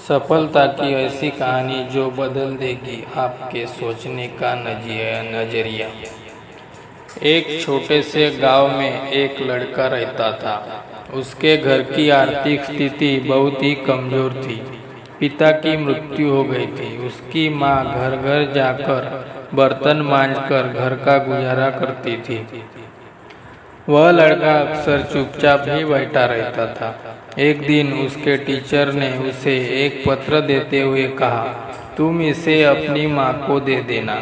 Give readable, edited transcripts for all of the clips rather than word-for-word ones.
सफलता की ऐसी कहानी जो बदल देगी आपके सोचने का नजरिया। एक छोटे से गांव में एक लड़का रहता था। उसके घर की आर्थिक स्थिति बहुत ही कमजोर थी। पिता की मृत्यु हो गई थी। उसकी माँ घर घर जाकर बर्तन मांजकर घर का गुजारा करती थी। वह लड़का अक्सर चुपचाप ही बैठा रहता था। एक दिन उसके टीचर ने उसे एक पत्र देते हुए कहा, तुम इसे अपनी माँ को दे देना।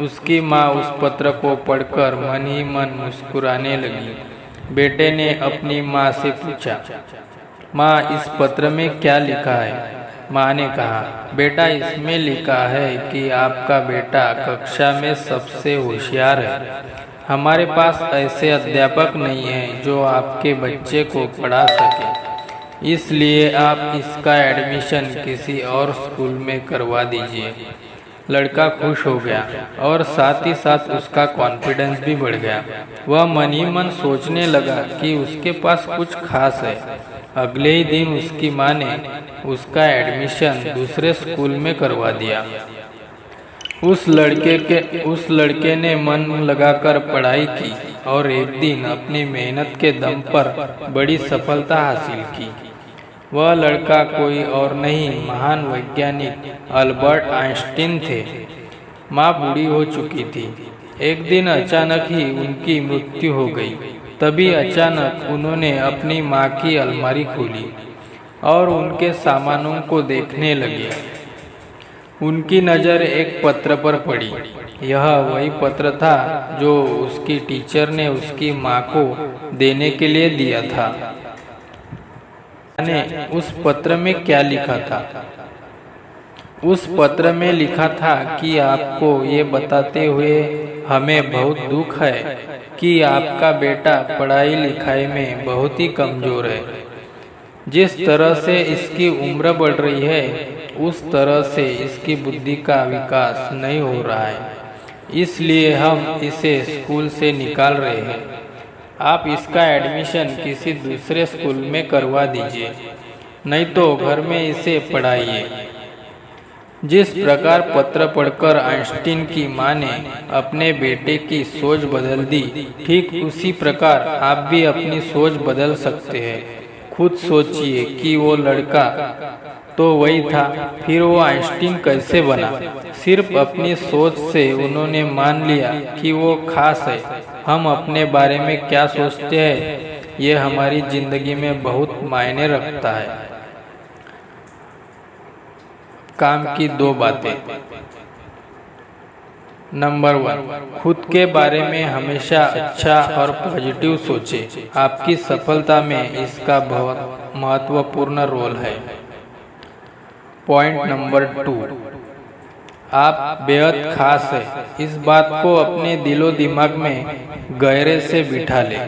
उसकी माँ उस पत्र को पढ़कर मन ही मन मुस्कुराने लगी। बेटे ने अपनी माँ से पूछा, माँ इस पत्र में क्या लिखा है? माँ ने कहा, बेटा इसमें लिखा है कि आपका बेटा कक्षा में सबसे होशियार है। हमारे पास ऐसे अध्यापक नहीं हैं जो आपके बच्चे को पढ़ा सके, इसलिए आप इसका एडमिशन किसी और स्कूल में करवा दीजिए। लड़का खुश हो गया और साथ ही साथ उसका कॉन्फिडेंस भी बढ़ गया। वह मन ही मन सोचने लगा कि उसके पास कुछ खास है। अगले ही दिन उसकी माँ ने उसका एडमिशन दूसरे स्कूल में करवा दिया। उस लड़के ने मन लगाकर पढ़ाई की और एक दिन अपनी मेहनत के दम पर बड़ी सफलता हासिल की। वह लड़का कोई और नहीं, महान वैज्ञानिक अल्बर्ट आइंस्टीन थे। माँ बूढ़ी हो चुकी थी। एक दिन अचानक ही उनकी मृत्यु हो गई। तभी अचानक उन्होंने अपनी माँ की अलमारी खोली और उनके सामानों को देखने लगे। उनकी नज़र एक पत्र पर पड़ी। यह वही पत्र था जो उसकी टीचर ने उसकी माँ को देने के लिए दिया था। उस पत्र में क्या लिखा था? उस पत्र में लिखा था कि आपको ये बताते हुए हमें बहुत दुख है कि आपका बेटा पढ़ाई लिखाई में बहुत ही कमजोर है। जिस तरह से इसकी उम्र बढ़ रही है उस तरह से इसकी बुद्धि का विकास नहीं हो रहा है, इसलिए हम इसे स्कूल से निकाल रहे हैं। आप इसका एडमिशन किसी दूसरे स्कूल में करवा दीजिए, नहीं तो घर में इसे पढ़ाइए। जिस प्रकार पत्र पढ़कर आइंस्टीन की माँ ने अपने बेटे की सोच बदल दी, ठीक उसी प्रकार आप भी अपनी सोच बदल सकते हैं। खुद सोचिए कि वो लड़का तो वही था, फिर वो आइंस्टीन कैसे बना? सिर्फ अपनी सोच से उन्होंने मान लिया कि वो खास है। हम अपने बारे में क्या सोचते हैं, ये हमारी जिंदगी में बहुत मायने रखता है। काम की दो बातें। नंबर 1, खुद के बारे में हमेशा अच्छा और पॉजिटिव सोचें। आपकी सफलता में इसका बहुत महत्वपूर्ण रोल है। पॉइंट नंबर 2, आप बेहद खास है। इस बात को अपने दिलो दिमाग में गहरे से बिठा लें।